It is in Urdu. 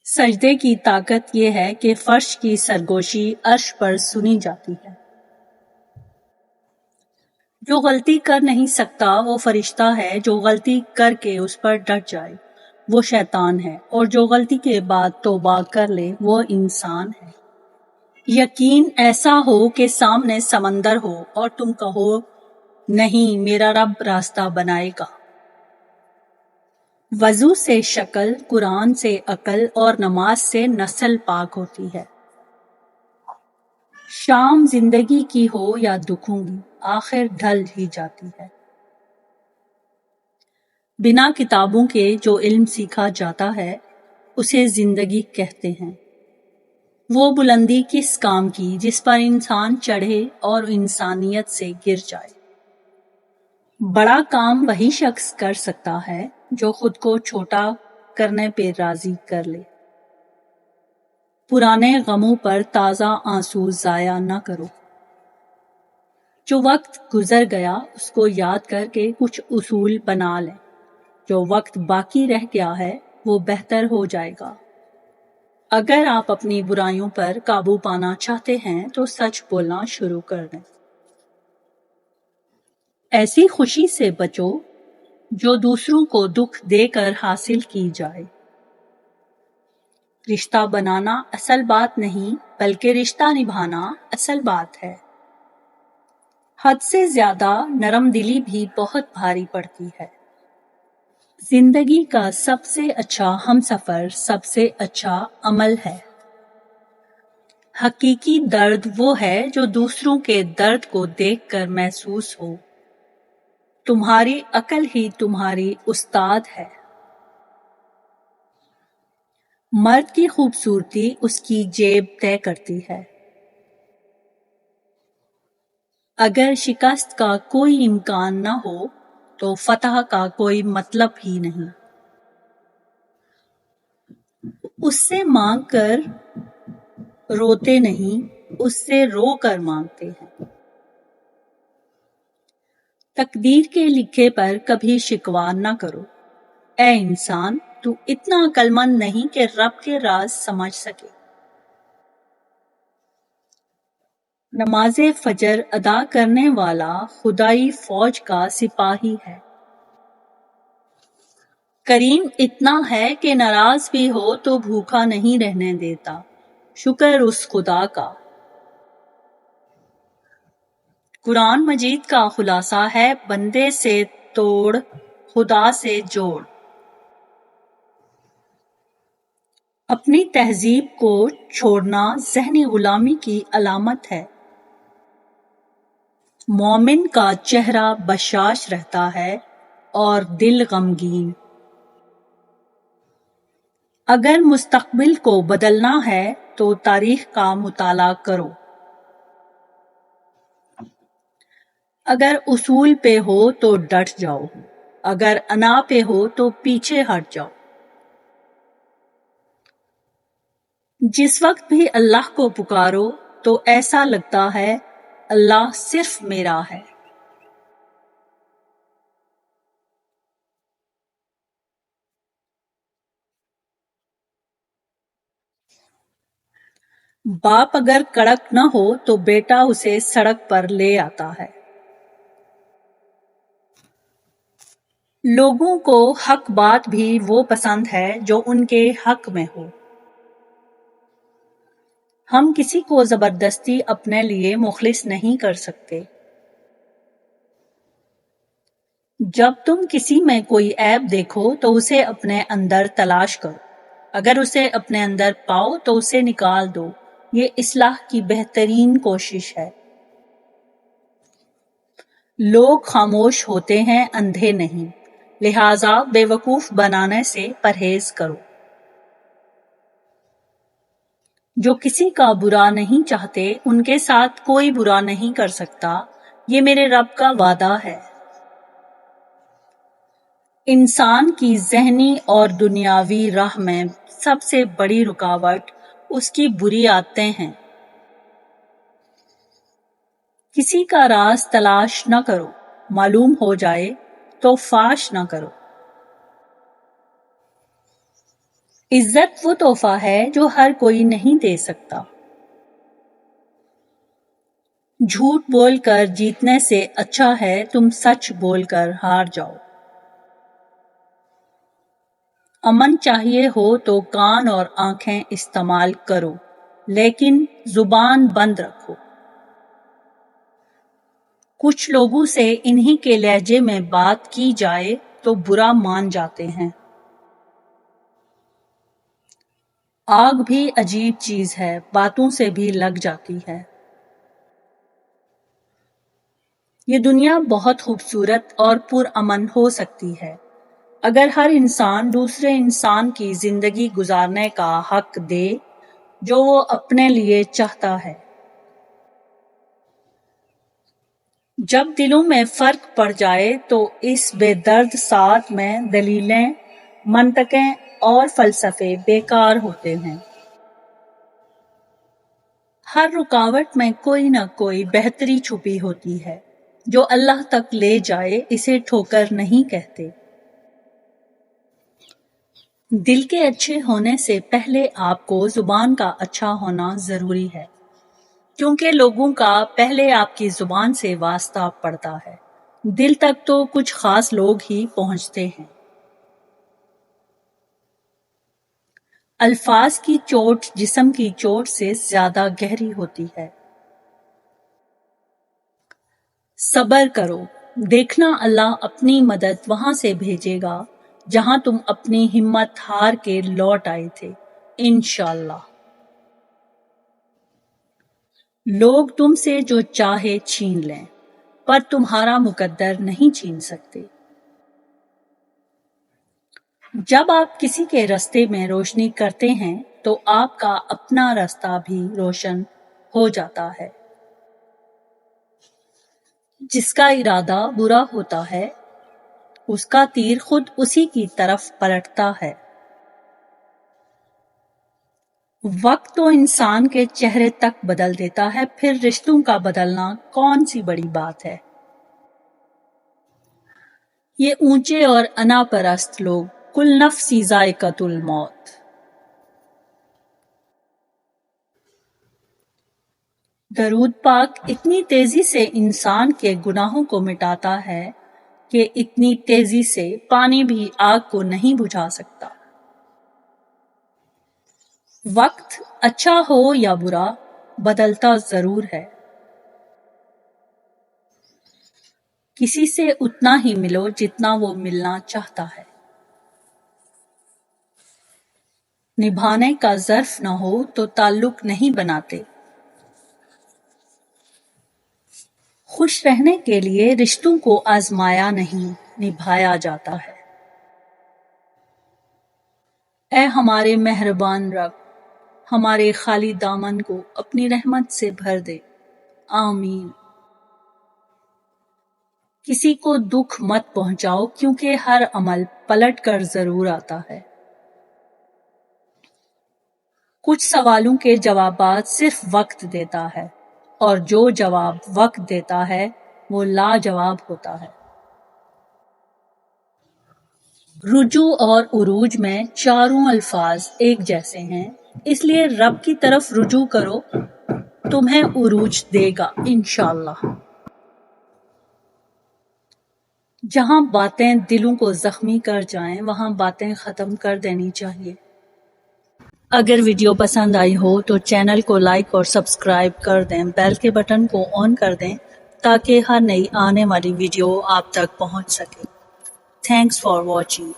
سجدے کی طاقت یہ ہے کہ فرش کی سرگوشی عرش پر سنی جاتی ہے۔ جو غلطی کر نہیں سکتا وہ فرشتہ ہے، جو غلطی کر کے اس پر ڈٹ جائے وہ شیطان ہے، اور جو غلطی کے بعد توبہ کر لے وہ انسان ہے۔ یقین ایسا ہو کہ سامنے سمندر ہو اور تم کہو نہیں میرا رب راستہ بنائے گا۔ وضو سے شکل، قرآن سے عقل اور نماز سے نسل پاک ہوتی ہے۔ شام زندگی کی ہو یا دکھوں کی، آخر ڈھل ہی جاتی ہے۔ بنا کتابوں کے جو علم سیکھا جاتا ہے اسے زندگی کہتے ہیں۔ وہ بلندی کس کام کی جس پر انسان چڑھے اور انسانیت سے گر جائے۔ بڑا کام وہی شخص کر سکتا ہے جو خود کو چھوٹا کرنے پہ راضی کر لے۔ پرانے غموں پر تازہ آنسو ضائع نہ کرو۔ جو وقت گزر گیا اس کو یاد کر کے کچھ اصول بنا لیں۔ جو وقت باقی رہ گیا ہے وہ بہتر ہو جائے گا۔ اگر آپ اپنی برائیوں پر قابو پانا چاہتے ہیں تو سچ بولنا شروع کر دیں۔ ایسی خوشی سے بچو جو دوسروں کو دکھ دے کر حاصل کی جائے۔ رشتہ بنانا اصل بات نہیں بلکہ رشتہ نبھانا اصل بات ہے۔ حد سے زیادہ نرم دلی بھی بہت بھاری پڑتی ہے۔ زندگی کا سب سے اچھا ہمسفر سب سے اچھا عمل ہے۔ حقیقی درد وہ ہے جو دوسروں کے درد کو دیکھ کر محسوس ہو۔ تمہاری عقل ہی تمہاری استاد ہے۔ مرد کی خوبصورتی اس کی جیب طے کرتی ہے۔ اگر شکست کا کوئی امکان نہ ہو تو فتح کا کوئی مطلب ہی نہیں۔ اس سے مانگ کر روتے نہیں، اس سے رو کر مانگتے ہیں۔ تقدیر کے لکھے پر کبھی شکوہ نہ کرو۔ اے انسان تو اتنا عقل مند نہیں کہ رب کے راز سمجھ سکے۔ نماز فجر ادا کرنے والا خدائی فوج کا سپاہی ہے۔ کریم اتنا ہے کہ ناراض بھی ہو تو بھوکا نہیں رہنے دیتا، شکر اس خدا کا۔ قرآن مجید کا خلاصہ ہے بندے سے توڑ خدا سے جوڑ۔ اپنی تہذیب کو چھوڑنا ذہنی غلامی کی علامت ہے۔ مومن کا چہرہ بشاش رہتا ہے اور دل غمگین۔ اگر مستقبل کو بدلنا ہے تو تاریخ کا مطالعہ کرو۔ اگر اصول پہ ہو تو ڈٹ جاؤ، اگر انا پہ ہو تو پیچھے ہٹ جاؤ۔ جس وقت بھی اللہ کو پکارو تو ایسا لگتا ہے اللہ صرف میرا ہے۔ باپ اگر کڑک نہ ہو تو بیٹا اسے سڑک پر لے آتا ہے۔ لوگوں کو حق بات بھی وہ پسند ہے جو ان کے حق میں ہو۔ ہم کسی کو زبردستی اپنے لیے مخلص نہیں کر سکتے۔ جب تم کسی میں کوئی عیب دیکھو تو اسے اپنے اندر تلاش کرو، اگر اسے اپنے اندر پاؤ تو اسے نکال دو، یہ اصلاح کی بہترین کوشش ہے۔ لوگ خاموش ہوتے ہیں اندھے نہیں، لہذا بے وقوف بنانے سے پرہیز کرو۔ جو کسی کا برا نہیں چاہتے ان کے ساتھ کوئی برا نہیں کر سکتا، یہ میرے رب کا وعدہ ہے۔ انسان کی ذہنی اور دنیاوی راہ میں سب سے بڑی رکاوٹ اس کی بری عادتیں ہیں۔ کسی کا راز تلاش نہ کرو، معلوم ہو جائے تو فاش نہ کرو۔ عزت وہ تحفہ ہے جو ہر کوئی نہیں دے سکتا۔ جھوٹ بول کر جیتنے سے اچھا ہے تم سچ بول کر ہار جاؤ۔ امن چاہیے ہو تو کان اور آنکھیں استعمال کرو، لیکن زبان بند رکھو۔ کچھ لوگوں سے انہی کے لہجے میں بات کی جائے تو برا مان جاتے ہیں۔ آگ بھی عجیب چیز ہے، باتوں سے بھی لگ جاتی ہے۔ یہ دنیا بہت خوبصورت اور پرامن ہو سکتی ہے اگر ہر انسان دوسرے انسان کی زندگی گزارنے کا حق دے جو وہ اپنے لیے چاہتا ہے۔ جب دلوں میں فرق پڑ جائے تو اس بے درد ساتھ میں دلیلیں، منطقیں اور فلسفے بیکار ہوتے ہیں۔ ہر رکاوٹ میں کوئی نہ کوئی بہتری چھپی ہوتی ہے، جو اللہ تک لے جائے اسے ٹھوکر نہیں کہتے۔ دل کے اچھے ہونے سے پہلے آپ کو زبان کا اچھا ہونا ضروری ہے، کیونکہ لوگوں کا پہلے آپ کی زبان سے واسطہ پڑتا ہے۔ دل تک تو کچھ خاص لوگ ہی پہنچتے ہیں۔ الفاظ کی چوٹ جسم کی چوٹ سے زیادہ گہری ہوتی ہے۔ صبر کرو، دیکھنا اللہ اپنی مدد وہاں سے بھیجے گا جہاں تم اپنی ہمت ہار کے لوٹ آئے تھے، انشاءاللہ۔ لوگ تم سے جو چاہے چھین لیں، پر تمہارا مقدر نہیں چھین سکتے۔ جب آپ کسی کے راستے میں روشنی کرتے ہیں تو آپ کا اپنا راستہ بھی روشن ہو جاتا ہے۔ جس کا ارادہ برا ہوتا ہے اس کا تیر خود اسی کی طرف پلٹتا ہے۔ وقت تو انسان کے چہرے تک بدل دیتا ہے، پھر رشتوں کا بدلنا کون سی بڑی بات ہے۔ یہ اونچے اور انا پرست لوگ کل نفس ذائقۃ الموت۔ درود پاک اتنی تیزی سے انسان کے گناہوں کو مٹاتا ہے کہ اتنی تیزی سے پانی بھی آگ کو نہیں بجھا سکتا۔ وقت اچھا ہو یا برا بدلتا ضرور ہے۔ کسی سے اتنا ہی ملو جتنا وہ ملنا چاہتا ہے۔ نبھانے کا ظرف نہ ہو تو تعلق نہیں بناتے۔ خوش رہنے کے لیے رشتوں کو آزمایا نہیں، نبھایا جاتا ہے۔ اے ہمارے مہربان رب، ہمارے خالی دامن کو اپنی رحمت سے بھر دے، آمین۔ کسی کو دکھ مت پہنچاؤ کیونکہ ہر عمل پلٹ کر ضرور آتا ہے۔ کچھ سوالوں کے جوابات صرف وقت دیتا ہے، اور جو جواب وقت دیتا ہے وہ لاجواب ہوتا ہے۔ رجوع اور عروج میں چاروں الفاظ ایک جیسے ہیں، اس لیے رب کی طرف رجوع کرو، تمہیں عروج دے گا انشاءاللہ۔ جہاں باتیں دلوں کو زخمی کر جائیں وہاں باتیں ختم کر دینی چاہیے۔ اگر ویڈیو پسند آئی ہو تو چینل کو لائک اور سبسکرائب کر دیں، بیل کے بٹن کو آن کر دیں تاکہ ہر نئی آنے والی ویڈیو آپ تک پہنچ سکے۔ Thanks for watching.